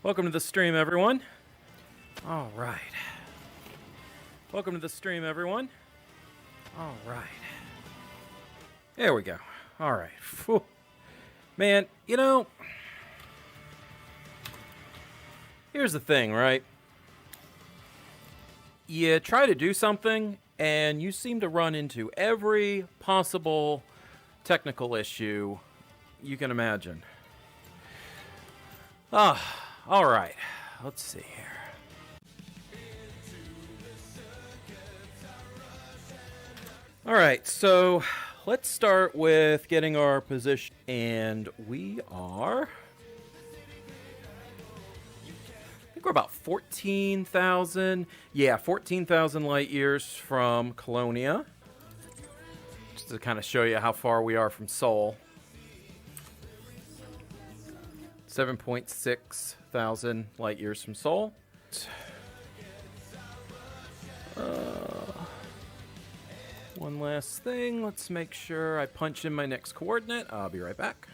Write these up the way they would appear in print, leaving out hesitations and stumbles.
Welcome to the stream, everyone. All right. Welcome to the stream, everyone. All right. There we go. All right. Whew. Man, you know, here's the thing, right? You try to do something, and you seem to run into every possible technical issue you can imagine. All right. Let's see here. All right, so let's start with getting our position, and we are, I think we're about 14,000, 14,000 light years from Colonia, just to kind of show you how far we are from Sol. 7.6 thousand light years from Sol. One last thing. Let's make sure I punch in my next coordinate. I'll be right back.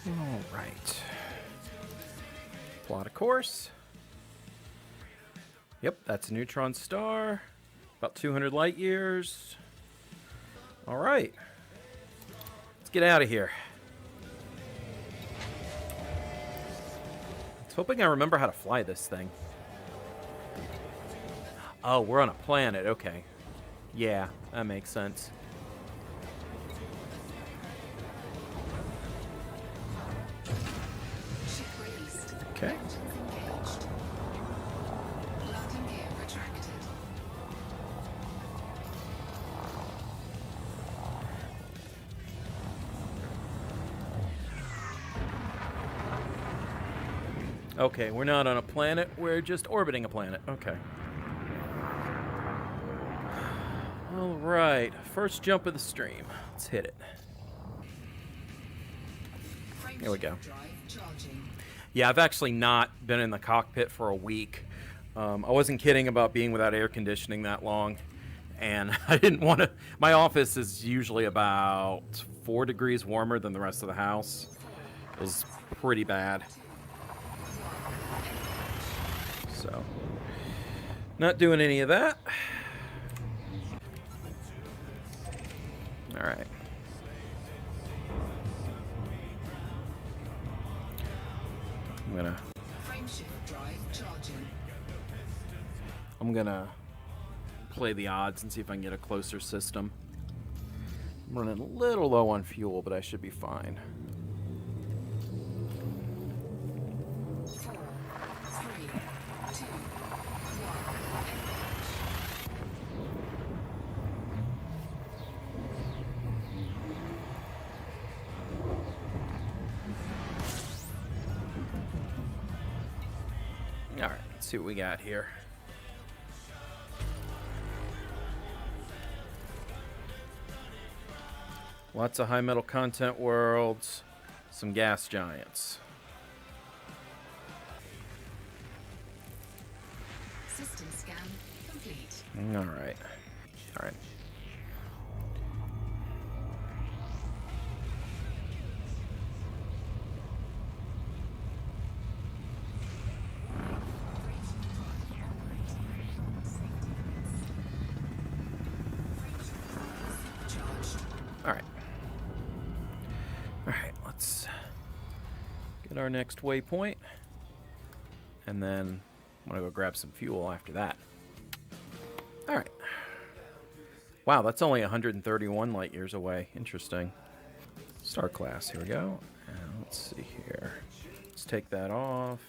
All right. Plot a course. Yep, that's a neutron star. About 200 light years. All right. Let's get out of here. I was hoping I remember how to fly this thing. Oh, we're on a planet. Okay. Yeah, that makes sense. Okay. Okay, we're not on a planet. We're just orbiting a planet. Okay. All right, first jump of the stream. Let's hit it. Here we go. Yeah, I've actually not been in the cockpit for a week. I wasn't kidding about being without air conditioning that long, and I didn't want to. My office is usually about 4 degrees warmer than the rest of the house. It was pretty bad. So, not doing any of that. All right. I'm gonna play the odds and see if I can get a closer system. I'm running a little low on fuel, but I should be fine. 4, 3, 2, 1. All right, let's see what we got here. Lots of high metal content worlds, some gas giants. System scan complete. All right. All right. All right. All right, let's get our next waypoint. And then I'm going to go grab some fuel after that. All right. Wow, that's only 131 light years away. Interesting. Star class, here we go. And let's see here. Let's take that off.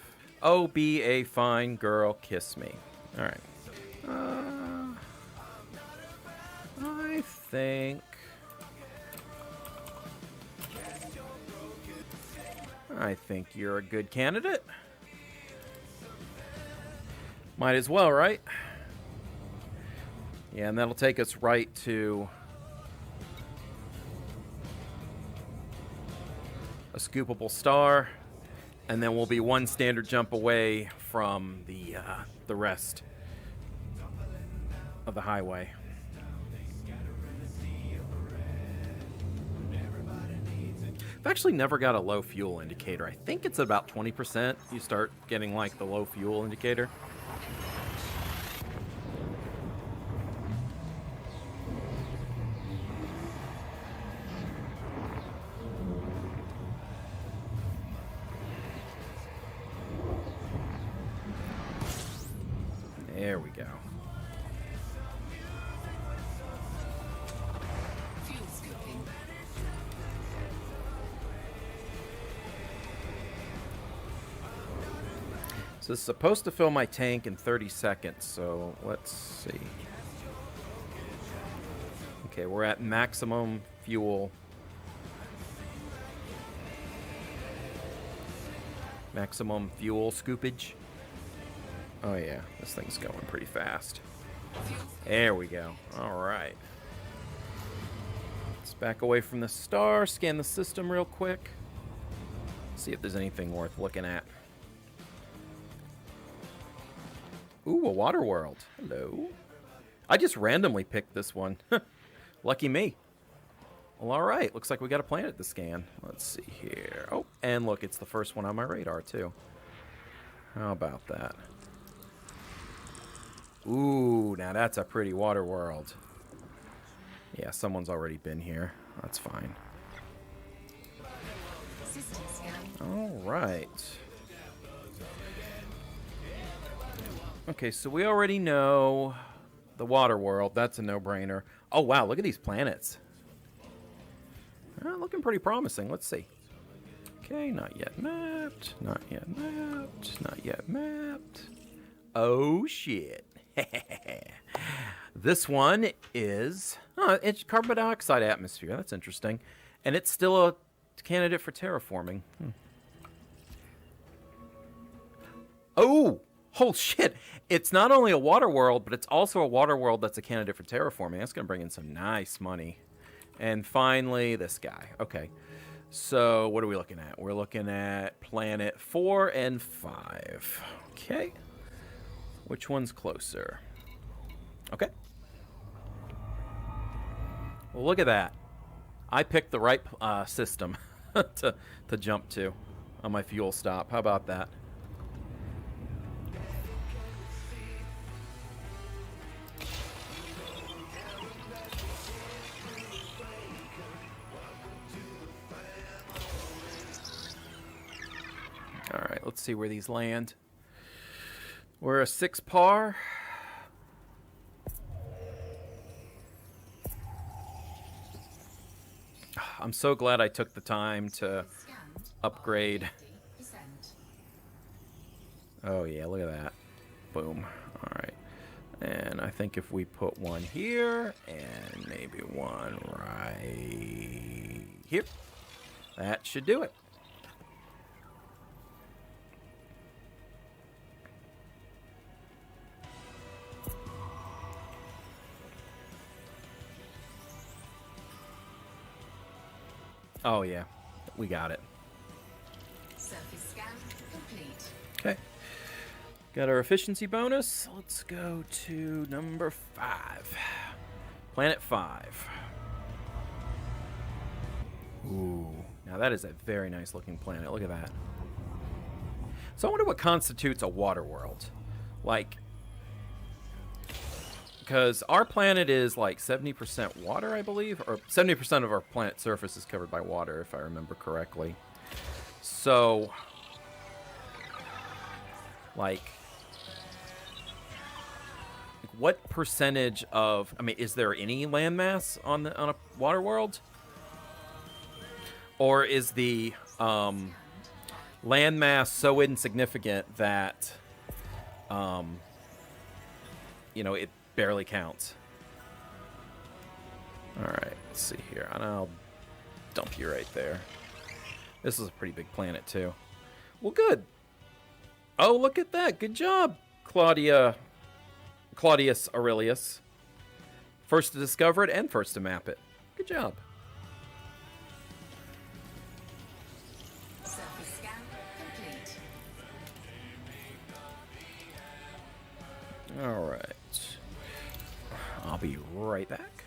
Oh, be a fine girl, kiss me. All right. I think... you're a good candidate. Might as well, right? Yeah, and that'll take us right to a scoopable star, and then we'll be one standard jump away from the rest of the highway. I've actually never got a low fuel indicator. I think it's about 20%. You start getting like the low fuel indicator. There we go. Fuel scooping. So it's supposed to fill my tank in 30 seconds, so let's see. Okay, we're at maximum fuel. Maximum fuel scoopage. Oh yeah, this thing's going pretty fast. There we go. All right. Let's back away from the star, scan the system real quick. See if there's anything worth looking at. Ooh, a water world. Hello. I just randomly picked this one. Lucky me. Well, all right. Looks like we got a planet to scan. Let's see here. Oh, and look, it's the first one on my radar, too. How about that? Ooh, now that's a pretty water world. Yeah, someone's already been here. That's fine. System scan. All right. Okay, so we already know the water world. That's a no-brainer. Oh, wow, look at these planets. Looking pretty promising. Let's see. Okay, not yet mapped. Not yet mapped. Not yet mapped. Oh, shit. This one is... it's carbon dioxide atmosphere. That's interesting. And it's still a candidate for terraforming. Oh! Oh, shit. It's not only a water world, but it's also a water world that's a candidate for terraforming. That's going to bring in some nice money. And finally, this guy. Okay. So, what are we looking at? We're looking at planet 4 and 5. Okay. Which one's closer? Okay. Well, look at that. I picked the right system to jump to on my fuel stop. How about that? All right, let's see where these land. We're a 6 par. I'm so glad I took the time to Scanned. upgrade. 50%. Oh yeah, look at that. Boom. All right. And I think if we put one here and maybe one right here, that should do it. Oh yeah, we got it. Surface scan complete. Okay. Got our efficiency bonus. Let's go to number 5. Planet 5. Ooh. Now that is a very nice looking planet. Look at that. So I wonder what constitutes a water world. Like, because our planet is like 70% water, I believe, or 70% of our planet's surface is covered by water, if I remember correctly. So, like what percentage of, I mean, is there any landmass on a water world? Or is the landmass so insignificant that, you know, it barely counts? All right, let's see here. And I'll dump you right there. This is a pretty big planet, too. Well, good. Oh, look at that. Good job, Claudius Aurelius. First to discover it and first to map it. Good job. Surface scan complete. All right. I'll be right back.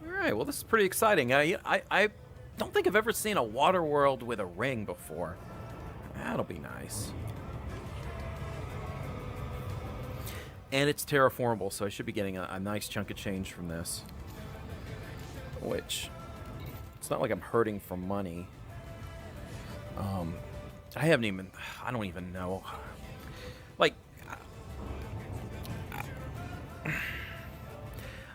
All right, Okay, well, this is pretty exciting. I don't think I've ever seen a water world with a ring before. That'll be nice. And it's terraformable, so I should be getting a nice chunk of change from this. Which, it's not like I'm hurting for money. I don't even know. Like,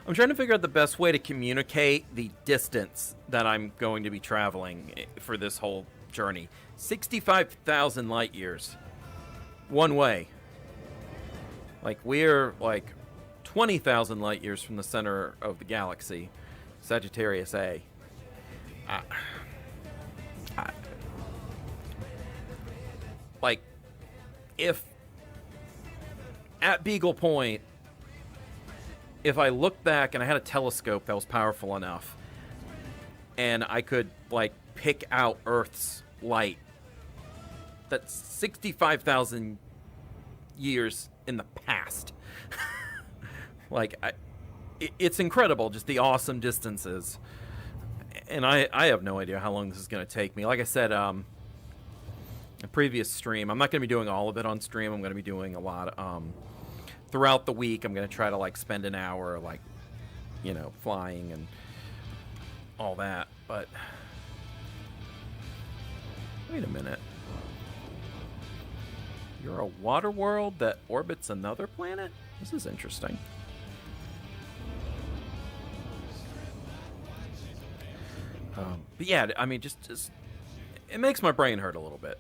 I'm trying to figure out the best way to communicate the distance that I'm going to be traveling for this whole journey. 65,000 light years. One way. Like, we're, like, 20,000 light years from the center of the galaxy. Sagittarius A. Like, if at Beagle Point, if I looked back and I had a telescope that was powerful enough, and I could, like, pick out Earth's light, that's 65,000 years in the past. Like, it's incredible, just the awesome distances. And I have no idea how long this is going to take me. Like I said, a previous stream, I'm not going to be doing all of it on stream. I'm going to be doing a lot throughout the week. I'm going to try to, like, spend an hour, like, you know, flying and all that. But wait a minute. You're a water world that orbits another planet? This is interesting. But yeah, I mean, just it makes my brain hurt a little bit.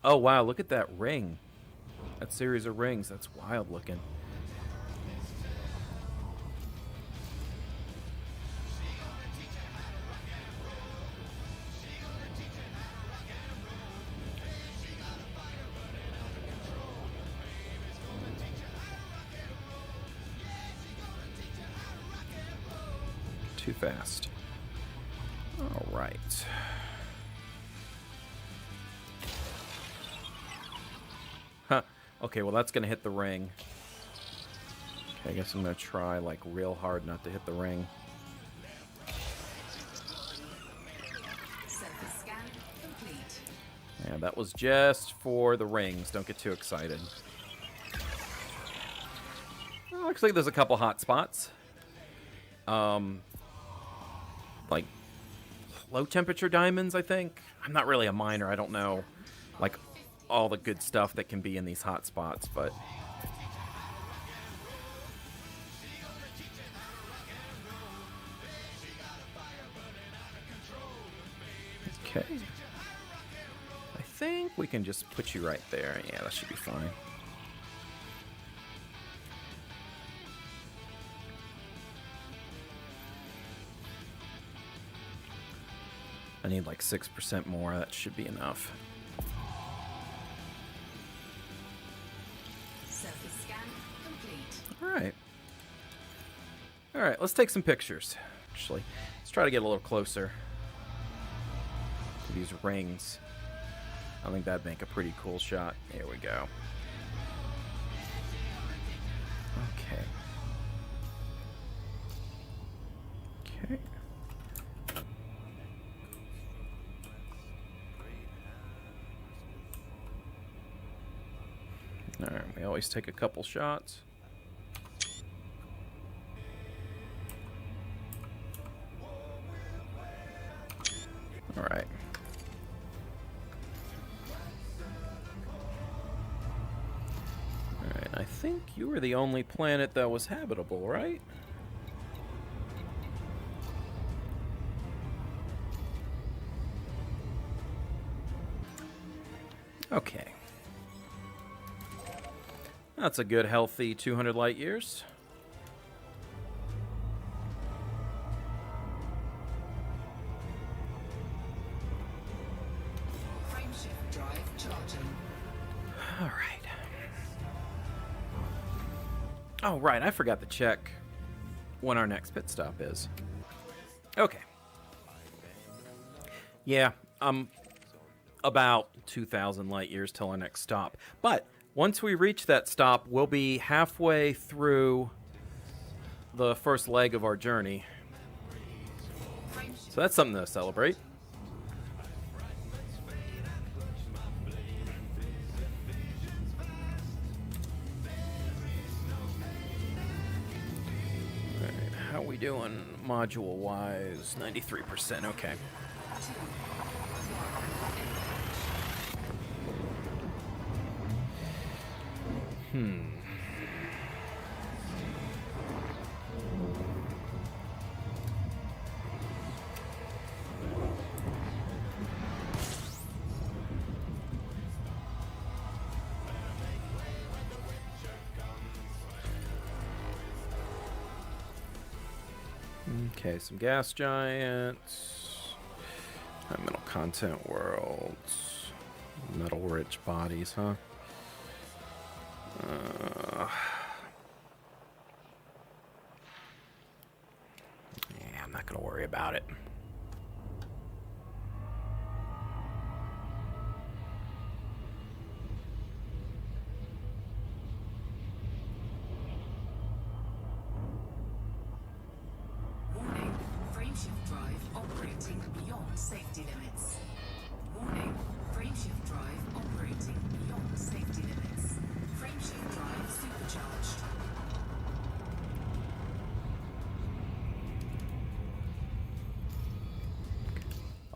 Oh wow, look at that ring. That series of rings, that's wild looking. Too fast. All right. Huh. Okay, well, that's going to hit the ring. Okay, I guess I'm going to try, like, real hard not to hit the ring. Surface scan complete. Yeah, that was just for the rings. Don't get too excited. Well, looks like there's a couple hot spots. Like, low temperature diamonds, I think. I'm not really a miner. I don't know, like, all the good stuff that can be in these hot spots, but okay. I think we can just put you right there. Yeah, that should be fine. I need like 6% more. That should be enough. Surface scan complete. All right. All right, let's take some pictures. Actually, let's try to get a little closer to these rings. I think that'd make a pretty cool shot. Here we go. Okay. Okay. Alright, we always take a couple shots. Alright. Alright, I think you were the only planet that was habitable, right? Okay. That's a good, healthy 200 light years. Frameshift drive charging. All right. Oh, right. I forgot to check when our next pit stop is. Okay. Yeah, about 2,000 light years till our next stop. But once we reach that stop, we'll be halfway through the first leg of our journey. So that's something to celebrate. Alright, how are we doing module-wise? 93%, okay. Okay, some gas giants, high metal content worlds, metal rich bodies, huh? Yeah, I'm not gonna worry about it. Warning, frameshift drive operating beyond safety limits. Warning, frameshift drive operating beyond safety limits. Frameshift drive supercharged.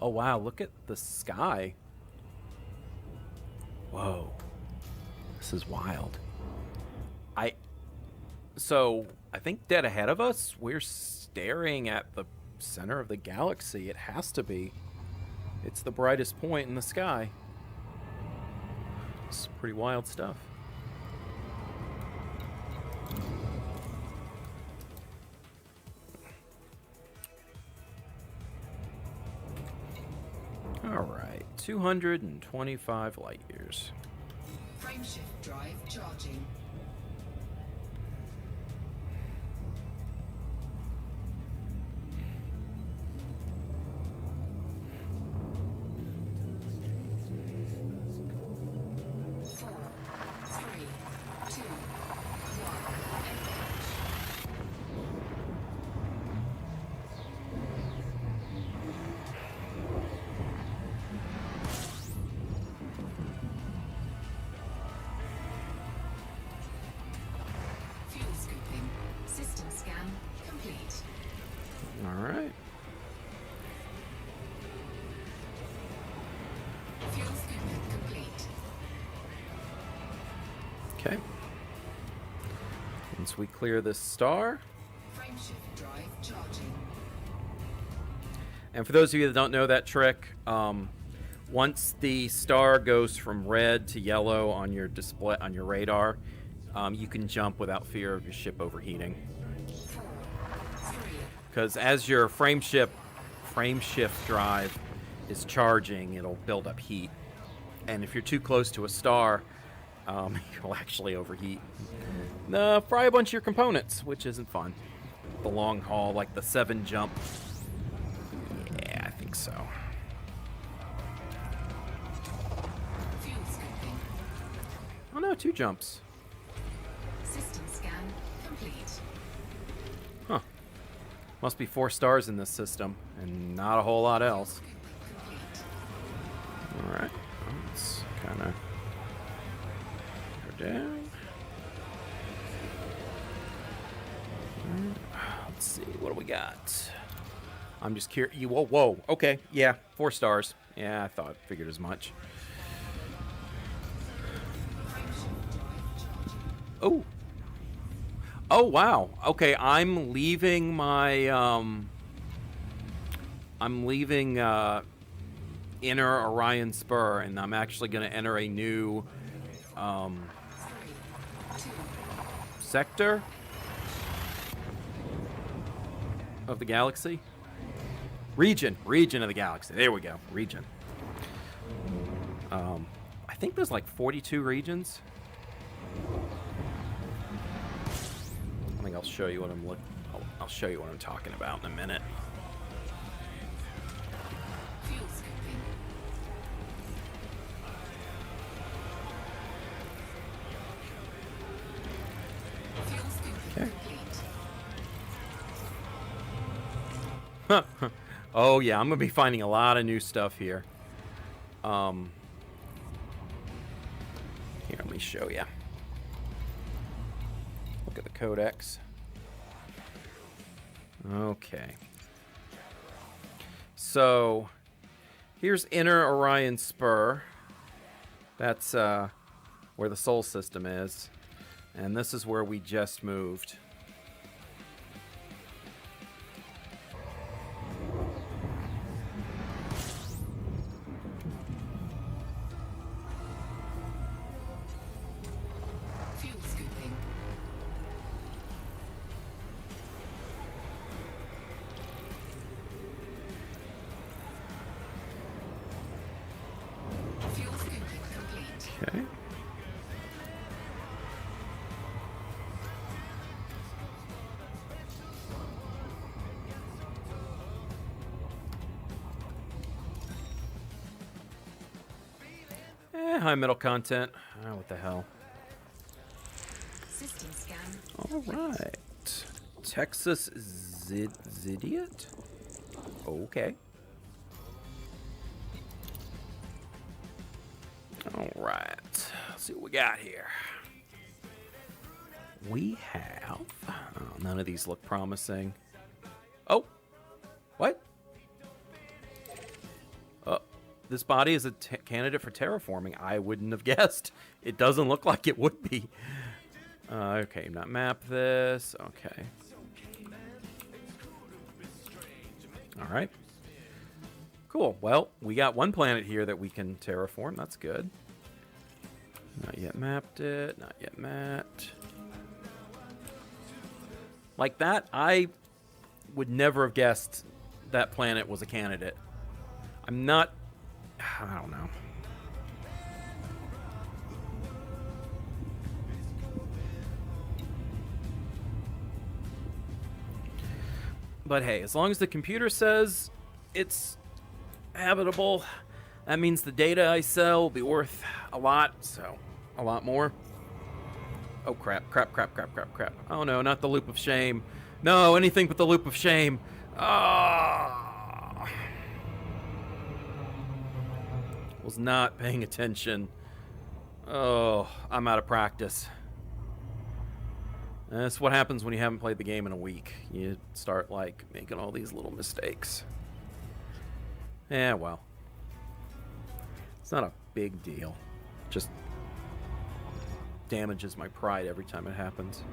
Oh wow, look at the sky. Whoa. This is wild. So, I think dead ahead of us, we're staring at the center of the galaxy. It has to be. It's the brightest point in the sky. It's pretty wild stuff. Alright, 225 light years. Frameshift drive charging. Fuel scooping. System scan complete. Alright. Fuel scooping complete. Okay. Once we clear this star. Frameshift drive charging. And for those of you that don't know that trick, once the star goes from red to yellow on your display, on your radar, you can jump without fear of your ship overheating. Because as your frame shift drive is charging, it'll build up heat. And if you're too close to a star, you'll actually overheat. Fry a bunch of your components, which isn't fun. The long haul, like the 7 jump. Yeah, I think so. Fuel scooping. Oh no, 2 jumps. System scan complete. Huh. Must be 4 stars in this system, and not a whole lot else. Complete. Alright, let's kind of go down. Let's see, what do we got? I'm just curious. Whoa, okay, yeah, 4 stars. Yeah, figured as much. Oh. Oh, wow. Okay, I'm leaving my, Inner Orion Spur, and I'm actually going to enter a new, sector of the galaxy. Region of the galaxy. There we go. Region. I think there's like 42 regions. I think I'll show you what I'll show you what I'm talking about in a minute. Fuel scooping. Okay. Huh. Oh yeah, I'm gonna be finding a lot of new stuff here. Here, let me show you. Look at the codex. Okay. So, here's Inner Orion Spur. That's where the Sol system is. And this is where we just moved. Fuel scooping. Fuel scooping complete. Okay. High metal content. Oh, what the hell? System scan. All right. Texas Zidiot? Okay. All right. Let's see what we got here. We have... Oh, none of these look promising. Oh! What? This body is a candidate for terraforming. I wouldn't have guessed. It doesn't look like it would be. Okay, not map this. Okay. All right. Cool. Well, we got one planet here that we can terraform. That's good. Not yet mapped it. Not yet mapped. Like that, I would never have guessed that planet was a candidate. I'm not... I don't know. But hey, as long as the computer says it's habitable, that means the data I sell will be worth a lot, so a lot more. Oh crap, crap, crap, crap, crap, crap. Oh no, not the loop of shame. No, anything but the loop of shame. Ah. Was not paying attention. Oh, I'm out of practice. That's what happens when you haven't played the game in a week. You start, like, making all these little mistakes. Yeah, well. It's not a big deal. Just damages my pride every time it happens.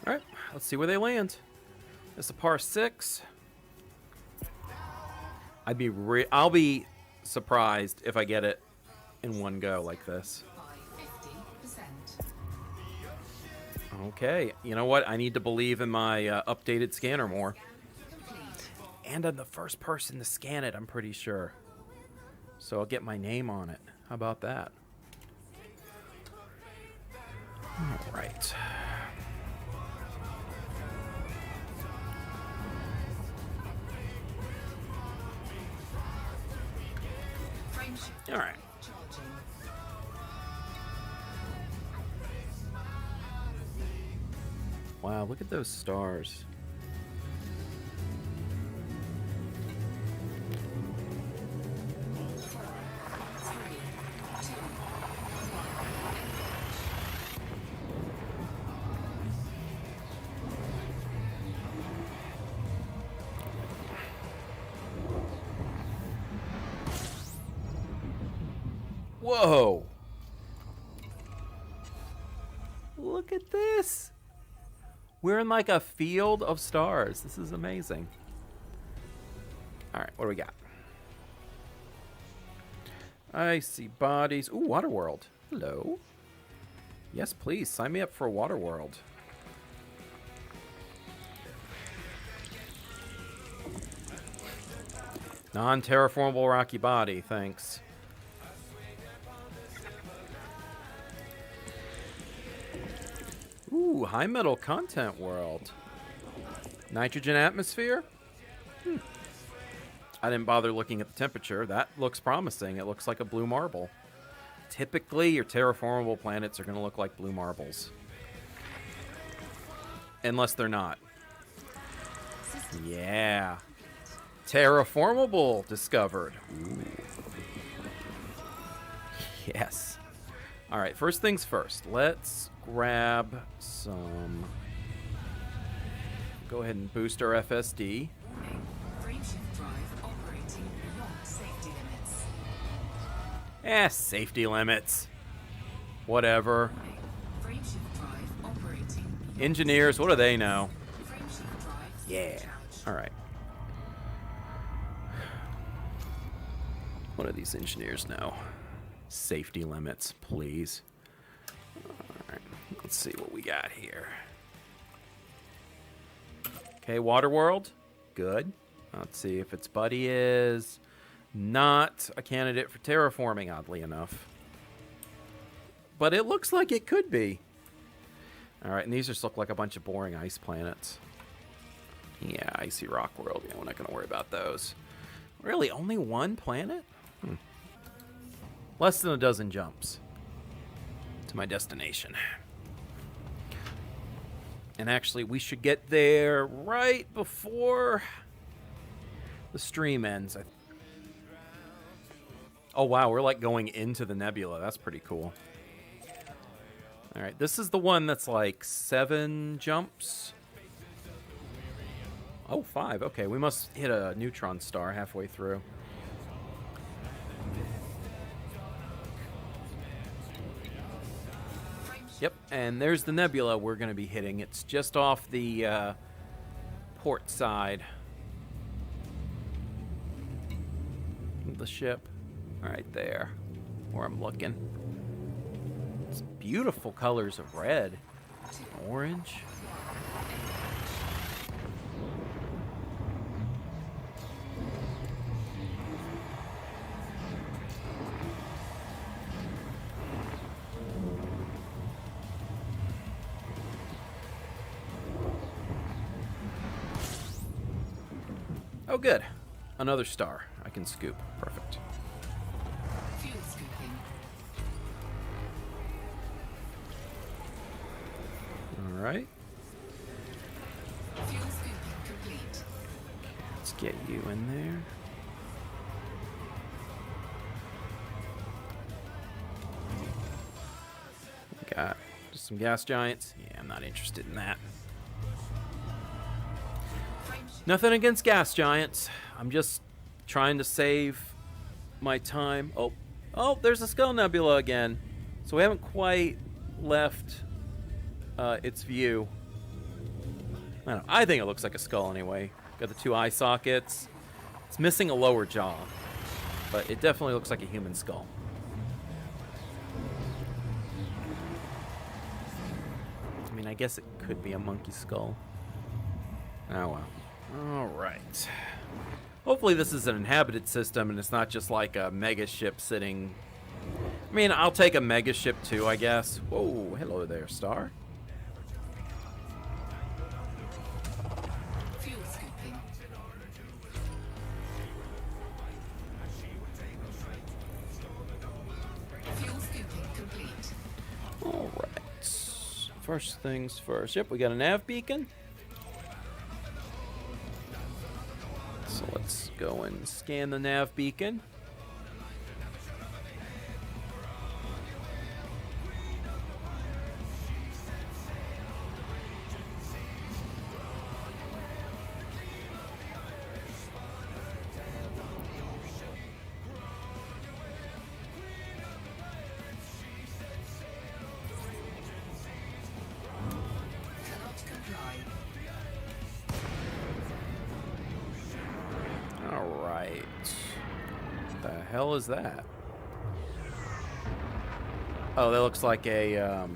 Alright, let's see where they land. It's a par 6. I'll be surprised if I get it in one go like this. By 50%. Okay, you know what? I need to believe in my updated scanner more. Complete. And I'm the first person to scan it, I'm pretty sure. So I'll get my name on it. How about that? All right. Frame shift. All right. Charging. Wow, look at those stars. Whoa! Look at this! We're in like a field of stars. This is amazing. Alright, what do we got? I see bodies. Ooh, Waterworld. Hello. Yes, please. Sign me up for a Waterworld. Non-terraformable rocky body, thanks. Ooh, high metal content world. Nitrogen atmosphere? I didn't bother looking at the temperature. That looks promising. It looks like a blue marble. Typically, your terraformable planets are going to look like blue marbles. Unless they're not. Yeah. Terraformable discovered. Ooh. Yes. All right, first things first. Let's grab some... Go ahead and boost our FSD. Warning. Frameshift drive operating beyond safety limits. Safety limits. Whatever. Warning. Frameshift drive operating beyond Engineers, what do they know? Frameshift drive Yeah. All right. What do these engineers know? Safety limits, please. All right. Let's see what we got here. Okay, Waterworld. Good. Let's see if its buddy is not a candidate for terraforming, oddly enough. But it looks like it could be. All right, and these just look like a bunch of boring ice planets. Yeah, Icy Rock World. Yeah, we're not going to worry about those. Really, only one planet? Less than a dozen jumps to my destination. And actually, we should get there right before the stream ends. Oh, wow, we're like going into the nebula. That's pretty cool. All right, this is the one that's like 7 jumps. Oh, 5. Okay, we must hit a neutron star halfway through. Yep, and there's the nebula we're going to be hitting. It's just off the port side of the ship. Right there, where I'm looking. It's beautiful colors of red, orange. Oh, good. Another star. I can scoop. Perfect. fuel scooping. All right. Fuel scooping complete. Let's get you in there. We got just some gas giants. Yeah, I'm not interested in that. Nothing against gas giants. I'm just trying to save my time. Oh, there's a skull nebula again. So we haven't quite left its view. I don't know. I think it looks like a skull anyway. Got the 2 eye sockets. It's missing a lower jaw, but it definitely looks like a human skull. I mean, I guess it could be a monkey skull. Oh well. All right. Hopefully this is an inhabited system and it's not just like a mega ship sitting... I mean, I'll take a mega ship too, I guess. Whoa, hello there, star. Fuel scooping. Fuel scooping complete. All right. First things first. Yep, we got a nav beacon. So let's go and scan the nav beacon. Cannot comply. All right. What the hell is that? Oh, that looks like a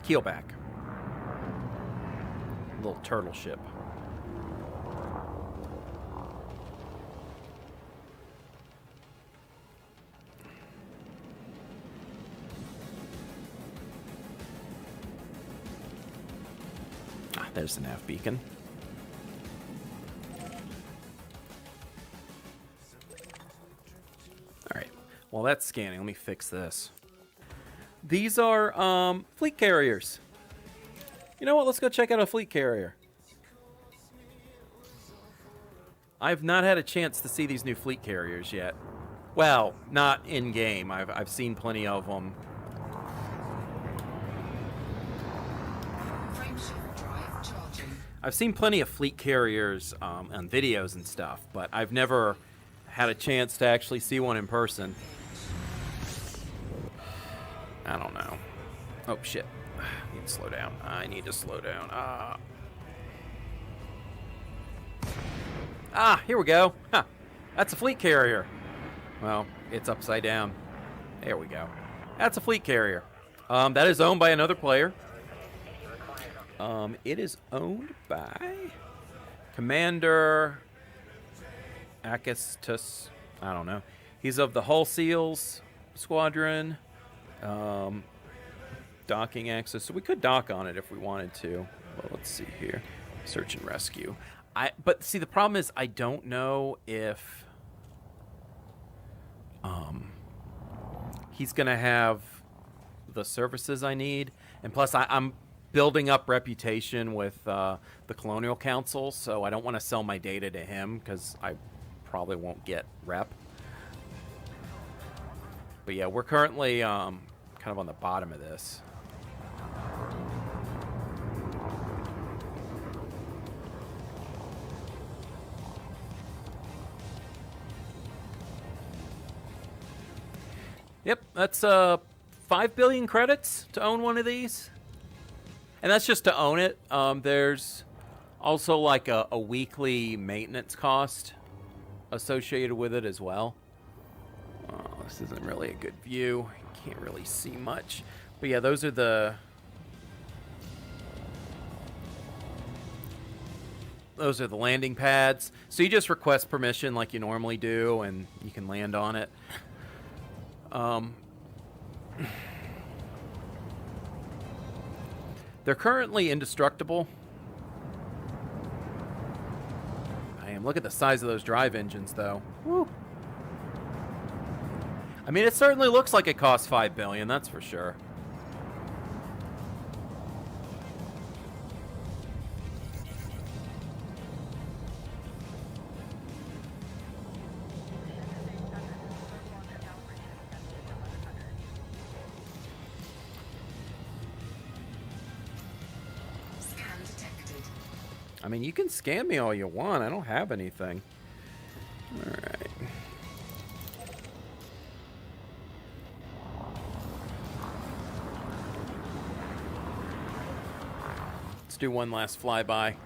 keelback. little turtle ship. Ah, there's the nav beacon. All right. While that's scanning, let me fix this. These are fleet carriers. You know what? Let's go check out a fleet carrier. I've not had a chance to see these new fleet carriers yet. Well, not in-game. I've seen plenty of them. Frameshift drive charging. I've seen plenty of fleet carriers on videos and stuff, but I've never had a chance to actually see one in person. I don't know. Oh, shit. I need to slow down. I need to slow down. Here we go. Huh. That's a fleet carrier. Well, it's upside down. There we go. That's a fleet carrier. That is owned by another player. It is owned by Commander Akistus. I don't know. He's of the Hull Seals Squadron. Docking access. So we could dock on it if we wanted to. Well, let's see here. Search and rescue. But see, the problem is I don't know if he's going to have the services I need. And plus, I'm building up reputation with the Colonial Council, so I don't want to sell my data to him because I probably won't get rep. But yeah, we're currently kind of on the bottom of this. Yep, that's 5 billion credits to own one of these. And that's just to own it. There's also like a weekly maintenance cost associated with it as well. This isn't really a good view. You can't really see much. But yeah, those are the landing pads. So you just request permission like you normally do, and you can land on it. They're currently indestructible. Damn, look at the size of those drive engines, though. Woo. I mean, it certainly looks like it costs 5 billion, that's for sure. I mean, you can scam me all you want. I don't have anything. All right. Let's do one last flyby.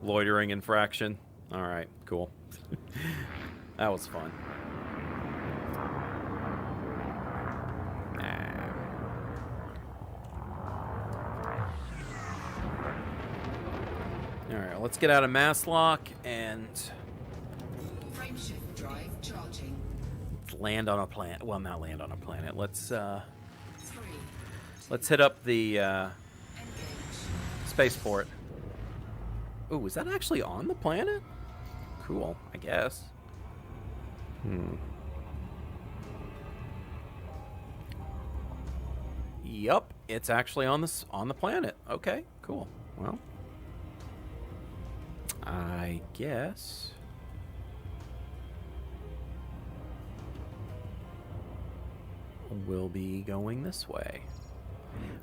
Loitering infraction. All right, cool. That was fun. All right, let's get out of mass lock and Frameshift drive charging. land on a planet. Well, not land on a planet. Let's 3. hit up the Engage. spaceport. Ooh, is that actually on the planet? Cool, I guess. Yup, it's actually on the planet. Okay, cool. Well, I guess we'll be going this way.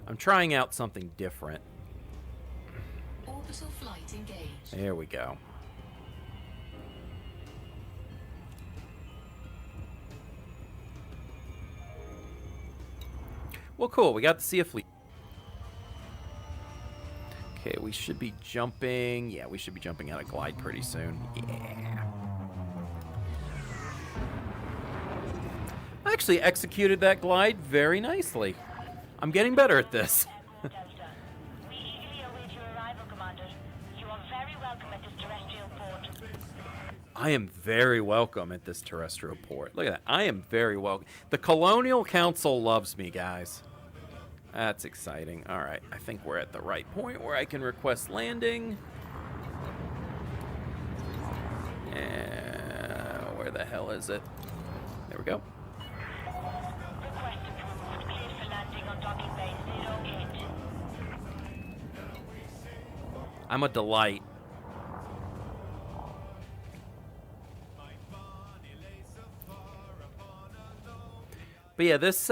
I'm trying out something different. Orbital flight engaged. There we go. Well, cool. We got to see a fleet. Okay, we should be jumping. Yeah, we should be jumping out of glide pretty soon. Yeah. I actually executed that glide very nicely. I'm getting better at this. We eagerly await your arrival, Commander. You are very welcome at this terrestrial port. I am very welcome at this terrestrial port. Look at that. I am very welcome. The Colonial Council loves me, guys. That's exciting. All right. I think we're at the right point where I can request landing. Where the hell is it? There we go. Request approved. Cleared for landing on docking bay 08. I'm a delight. But yeah, this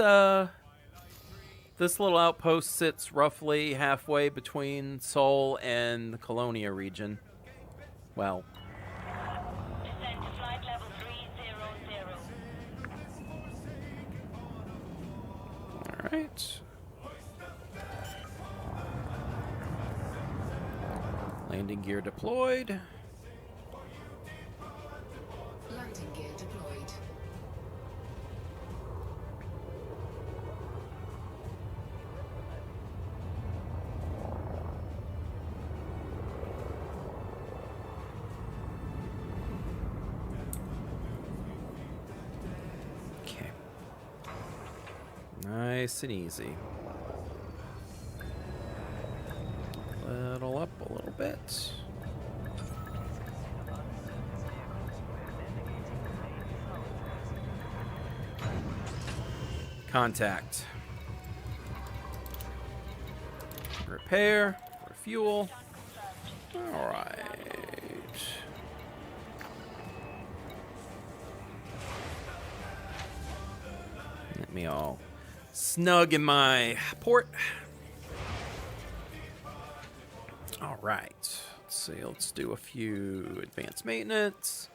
little outpost sits roughly halfway between Seoul and the Colonia region. Well, Descend to flight level 300. all right. Landing gear deployed. Landing gear deployed. Okay. Nice and easy. Little up a little bit. Contact. Repair. Refuel. All right. Get me all snug in my port. All right. Let's see. Let's do a few advanced maintenance.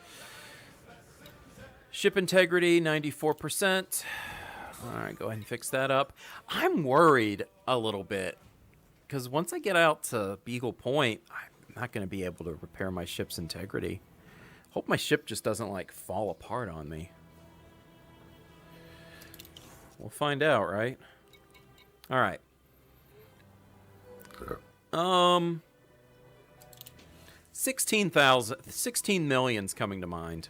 Ship integrity, 94%. All right, go ahead and fix that up. I'm worried a little bit because once I get out to Beagle Point, I'm not going to be able to repair my ship's integrity. Hope my ship just doesn't, like, fall apart on me. We'll find out, right? All right. 16 million's coming to mind.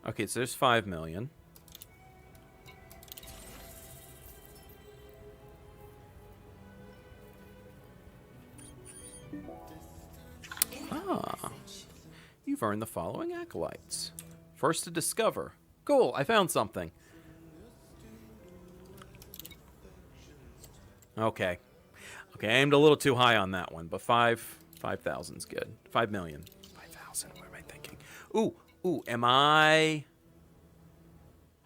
Okay, so there's 5 million. Ah. You've earned the following acolytes. First to discover. Cool, I found something. Okay. Okay, I aimed a little too high on that one, but 5,000's good. 5 million. 5,000, what am I thinking? Ooh,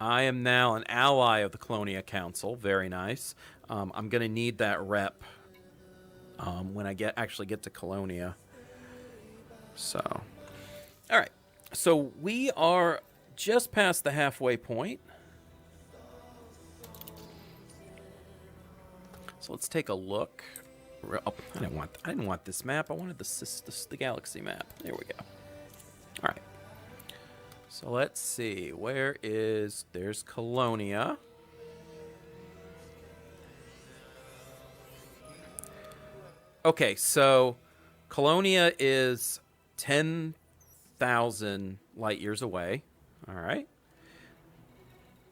I am now an ally of the Colonia Council. Very nice. I'm going to need that rep when I actually get to Colonia. So, all right. So we are just past the halfway point. So let's take a look. Oh, I didn't want this map. I wanted the galaxy map. There we go. All right. So let's see. There's Colonia. Okay, so Colonia is 10,000 light years away. All right.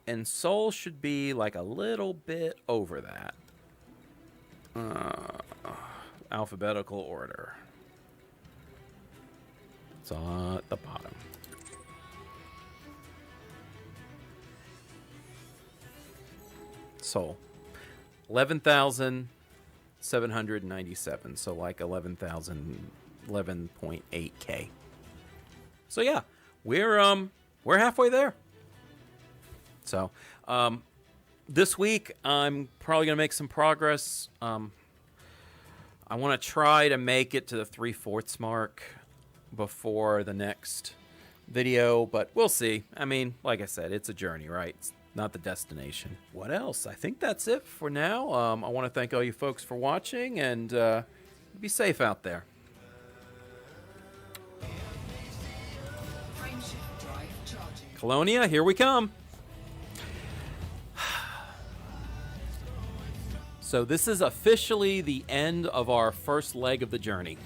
And Seoul should be like a little bit over that. Alphabetical order. It's at the bottom. Seoul. 11,797. So like 11.8K. So yeah, we're halfway there. So, this week, I'm probably going to make some progress. I want to try to make it to the 3/4 mark before the next video, but we'll see. I mean, like I said, it's a journey, right? It's not the destination. What else? I think that's it for now. I want to thank all you folks for watching, and be safe out there. Frameshift drive charging. Colonia, here we come. So this is officially the end of our first leg of the journey.